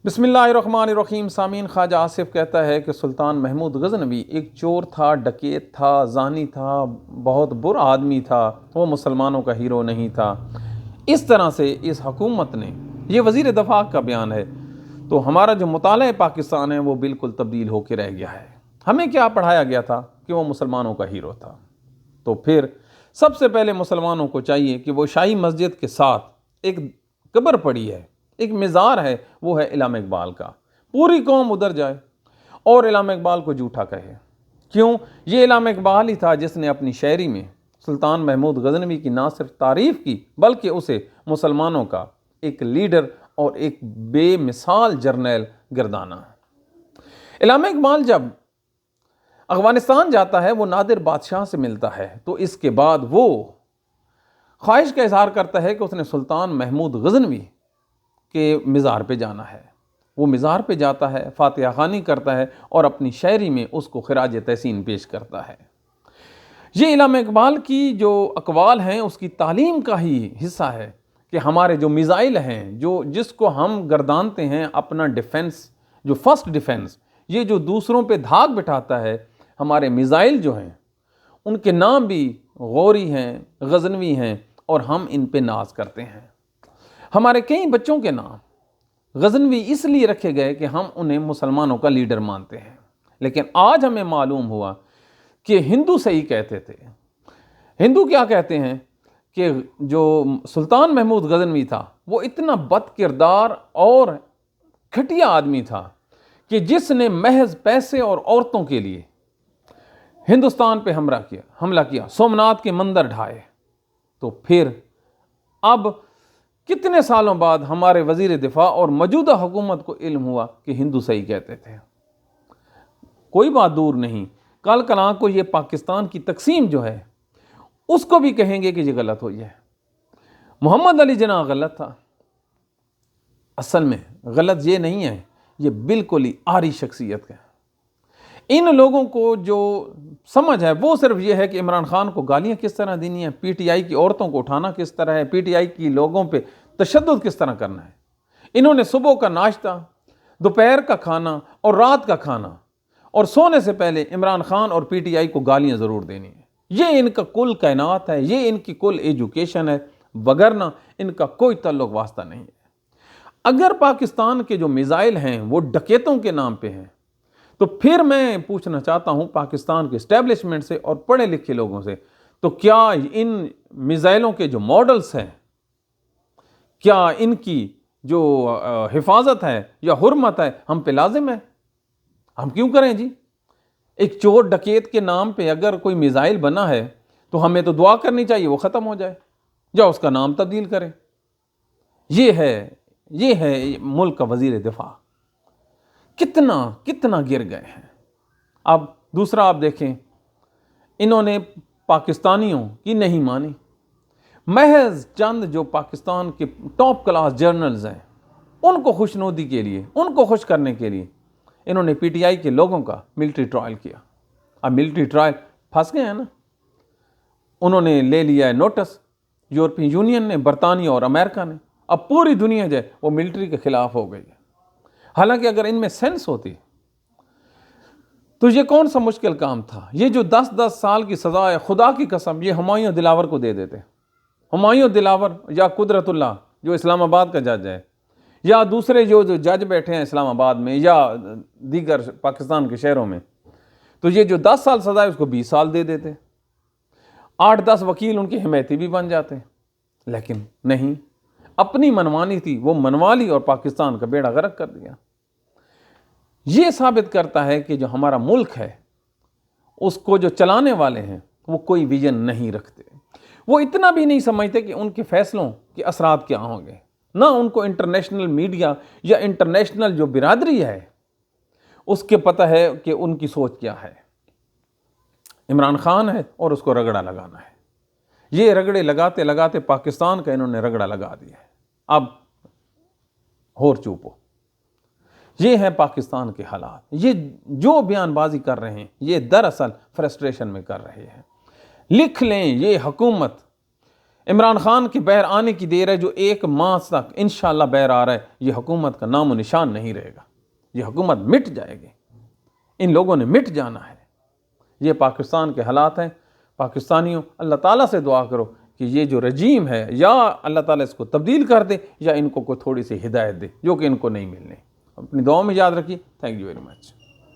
بسم اللہ الرحمن الرحیم۔ سامعین، خواجہ آصف کہتا ہے کہ سلطان محمود غزنوی ایک چور تھا، ڈکیت تھا، زانی تھا، بہت برا آدمی تھا، وہ مسلمانوں کا ہیرو نہیں تھا۔ اس طرح سے اس حکومت نے، یہ وزیر دفاع کا بیان ہے، تو ہمارا جو مطالعہ پاکستان ہے وہ بالکل تبدیل ہو کے رہ گیا ہے۔ ہمیں کیا پڑھایا گیا تھا کہ وہ مسلمانوں کا ہیرو تھا، تو پھر سب سے پہلے مسلمانوں کو چاہیے کہ وہ شاہی مسجد کے ساتھ ایک قبر پڑی ہے، ایک مزار ہے، وہ ہے علامہ اقبال کا، پوری قوم ادھر جائے اور علامہ اقبال کو جھوٹا کہے۔ کیوں؟ یہ علامہ اقبال ہی تھا جس نے اپنی شاعری میں سلطان محمود غزنوی کی نہ صرف تعریف کی بلکہ اسے مسلمانوں کا ایک لیڈر اور ایک بے مثال جرنیل گردانا۔ علامہ اقبال جب افغانستان جاتا ہے، وہ نادر بادشاہ سے ملتا ہے، تو اس کے بعد وہ خواہش کا اظہار کرتا ہے کہ اس نے سلطان محمود غزنوی کے مزار پہ جانا ہے۔ وہ مزار پہ جاتا ہے، فاتحہ خوانی کرتا ہے اور اپنی شاعری میں اس کو خراج تحسین پیش کرتا ہے۔ یہ علامہ اقبال کی جو اقوال ہیں اس کی تعلیم کا ہی حصہ ہے کہ ہمارے جو میزائل ہیں، جس کو ہم گردانتے ہیں اپنا ڈیفنس، جو فرسٹ ڈیفنس، یہ جو دوسروں پہ دھاگ بٹھاتا ہے، ہمارے میزائل جو ہیں ان کے نام بھی غوری ہیں، غزنوی ہیں، اور ہم ان پہ ناز کرتے ہیں۔ ہمارے کئی بچوں کے نام غزنوی اس لیے رکھے گئے کہ ہم انہیں مسلمانوں کا لیڈر مانتے ہیں، لیکن آج ہمیں معلوم ہوا کہ ہندو صحیح کہتے تھے۔ ہندو کیا کہتے ہیں کہ جو سلطان محمود غزنوی تھا وہ اتنا بد کردار اور گھٹیا آدمی تھا کہ جس نے محض پیسے اور عورتوں کے لیے ہندوستان پہ حملہ کیا، سومناتھ کے مندر ڈھائے۔ تو پھر اب کتنے سالوں بعد ہمارے وزیر دفاع اور موجودہ حکومت کو علم ہوا کہ ہندو صحیح کہتے تھے۔ کوئی بات دور نہیں، کل کلاں کو یہ پاکستان کی تقسیم جو ہے اس کو بھی کہیں گے کہ یہ غلط ہوئی ہے۔ محمد علی جناح غلط تھا، اصل میں غلط یہ نہیں ہے، یہ بالکل ہی آری شخصیت ہے۔ ان لوگوں کو جو سمجھ ہے وہ صرف یہ ہے کہ عمران خان کو گالیاں کس طرح دینی ہیں، پی ٹی آئی کی عورتوں کو اٹھانا کس طرح ہے، پی ٹی آئی کی لوگوں پہ تشدد کس طرح کرنا ہے۔ انہوں نے صبح کا ناشتہ، دوپہر کا کھانا اور رات کا کھانا اور سونے سے پہلے عمران خان اور پی ٹی آئی کو گالیاں ضرور دینی ہیں۔ یہ ان کا کل کائنات ہے، یہ ان کی کل ایجوکیشن ہے، وگرنہ ان کا کوئی تعلق واسطہ نہیں ہے۔ اگر پاکستان کے جو میزائل ہیں وہ ڈکیتوں کے نام پہ ہیں، تو پھر میں پوچھنا چاہتا ہوں پاکستان کے اسٹیبلشمنٹ سے اور پڑھے لکھے لوگوں سے، تو کیا ان میزائلوں کے جو ماڈلز ہیں، کیا ان کی جو حفاظت ہے یا حرمت ہے ہم پہ لازم ہے؟ ہم کیوں کریں جی؟ ایک چور ڈکیت کے نام پہ اگر کوئی میزائل بنا ہے تو ہمیں تو دعا کرنی چاہیے وہ ختم ہو جائے یا اس کا نام تبدیل کریں۔ یہ ہے ملک کا وزیر دفاع، کتنا گر گئے ہیں۔ اب دوسرا آپ دیکھیں، انہوں نے پاکستانیوں کی نہیں مانی، محض چند جو پاکستان کے ٹاپ کلاس جرنلز ہیں ان کو خوشنودی کے لیے، ان کو خوش کرنے کے لیے انہوں نے پی ٹی آئی کے لوگوں کا ملٹری ٹرائل کیا۔ اب ملٹری ٹرائل پھنس گئے ہیں نا، انہوں نے لے لیا ہے نوٹس، یورپی یونین نے، برطانیہ اور امریکہ نے، اب پوری دنیا جو ہے وہ ملٹری کے خلاف ہو گئی ہے۔ حالانکہ اگر ان میں سینس ہوتی تو یہ کون سا مشکل کام تھا؟ یہ جو 10 سال کی سزا ہے، خدا کی قسم یہ ہمایوں دلاور کو دے دیتے۔ ہمایوں دلاور یا قدرت اللہ جو اسلام آباد کا جج ہے، یا دوسرے جو جج بیٹھے ہیں اسلام آباد میں یا دیگر پاکستان کے شہروں میں، تو یہ جو 10 سال سزا ہے اس کو 20 سال دے دیتے، 8-10 وکیل ان کے حمایتی بھی بن جاتے، لیکن نہیں، اپنی منمانی تھی وہ منوا لی اور پاکستان کا بیڑا غرق کر دیا۔ یہ ثابت کرتا ہے کہ جو ہمارا ملک ہے اس کو جو چلانے والے ہیں وہ کوئی ویژن نہیں رکھتے، وہ اتنا بھی نہیں سمجھتے کہ ان کے فیصلوں کے اثرات کیا ہوں گے، نہ ان کو انٹرنیشنل میڈیا یا انٹرنیشنل جو برادری ہے اس کے پتہ ہے کہ ان کی سوچ کیا ہے۔ عمران خان ہے اور اس کو رگڑا لگانا ہے، یہ رگڑے لگاتے لگاتے پاکستان کا انہوں نے رگڑا لگا دیا ہے۔ اب ہور چوپو، یہ ہے پاکستان کے حالات۔ یہ جو بیان بازی کر رہے ہیں یہ دراصل فرسٹریشن میں کر رہے ہیں۔ لکھ لیں، یہ حکومت عمران خان کے بہر آنے کی دیر ہے، جو 1 ماہ تک انشاءاللہ بہر آ رہا ہے، یہ حکومت کا نام و نشان نہیں رہے گا، یہ حکومت مٹ جائے گی، ان لوگوں نے مٹ جانا ہے۔ یہ پاکستان کے حالات ہیں۔ پاکستانیوں، اللہ تعالیٰ سے دعا کرو کہ یہ جو رجیم ہے، یا اللہ تعالیٰ اس کو تبدیل کر دے، یا ان کو کوئی تھوڑی سی ہدایت دے جو کہ ان کو نہیں ملنے۔ اپنی دعاؤں میں یاد رکھیے۔ Thank you very much.